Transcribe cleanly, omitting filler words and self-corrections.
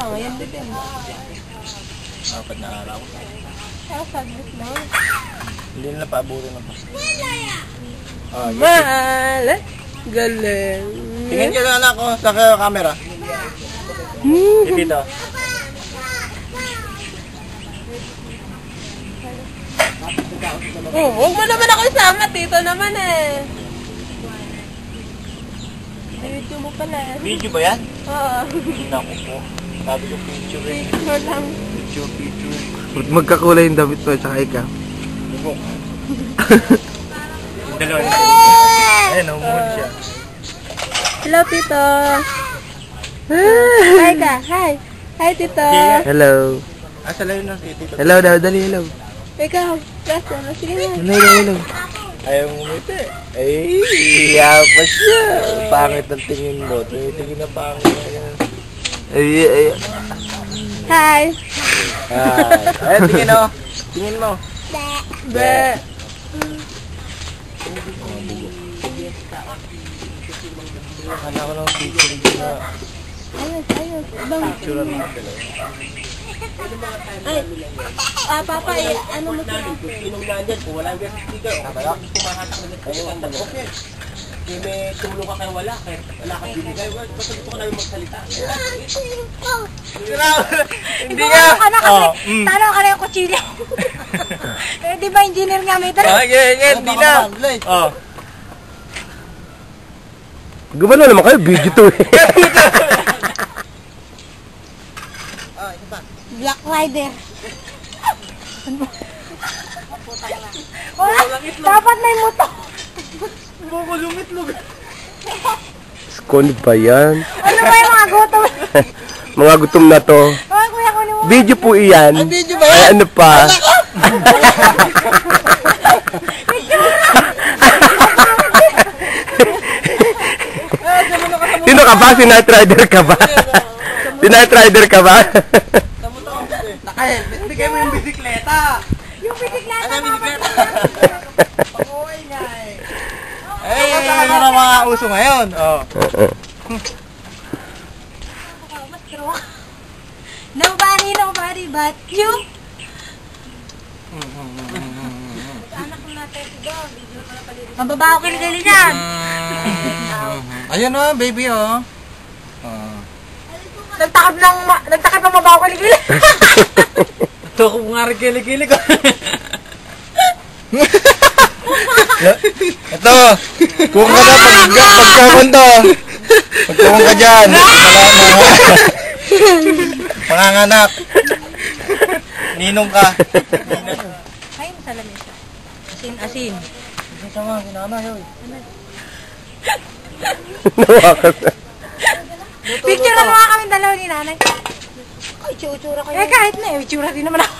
Ngayon din. 4 na araw. Kaya saglit na. Hindi na paaburo na pa. Malat. Galing. Tingin ka na anak ko sa camera. Dito. Oh, huwag mo naman ako isama. Tito naman eh. Video mo pala. Video ba yan? Oo. Naku po. Sabi ko picture eh. Picture lang. Picture. Magkakulay yung damit mo at saka ikaw. Bubok. Dalawa na. Ayun, umuhod siya. Hello, Tito. Hi ka. Hi. Hi, Tito. Hello. Asa layo na si Tito? Hello daw, dali hello. Ikaw. Last na. Sige na. Hello. Ayaw mo ngumiti. Ay, iya pa siya. Pangit ang tingin mo. Tingin na pangit na yan. Ay. Hi. Ay, tingin o. Tingin mo. Be. Akala ko lang picture na. Ayos. Ibang. Picture na mga dalawa. Ay. Papa, ano mo siya? Inom na dyan. Kung walang gas sticker. Kaya kumahatak na dyan. Okay. Kung may tumulong ka kayo wala ka binigay. Basta gusto ko namin magsalita. Hindi nga. Talo ka na yung kutsilyo. Eh, di ba engineer nga may talo? Hindi na. Gumano naman kayo, video to eh. Black Rider. Wala, dapat may muto. Lumit-lug. Skon ba yan? Ano ba yung mga gutom? Mga gutom na to. Ay, kuya, kunin mo. Video po iyan. Ay, video ba yan? Ay, ano pa? Sino ka ba? Si Night Rider ka ba? Si Night Rider ka ba? Bigay mo yung bisikleta. Yung bisikleta. Ano yung bisikleta? Pag-uwi nga eh. Ay, ano mga uso ngayon? Nobody but you. Anak ko natin ito. Mababaho kiligili niyan. Ayun o, baby o. Nagtakip ng mabaho kiligili. Ito ko nga rin kilig-kilig ko. Ito, kung ka na pagkakunto. Pagkawang ka dyan. Panganganak. Ninong ka. Ayun sa lamesa. Asin. Ito nga, ginana yun. Nawakas na. Picture na mga kami dalawa ni nanay. Ay, itsura ko yun. Eh, kahit na eh. Itsura din naman ako.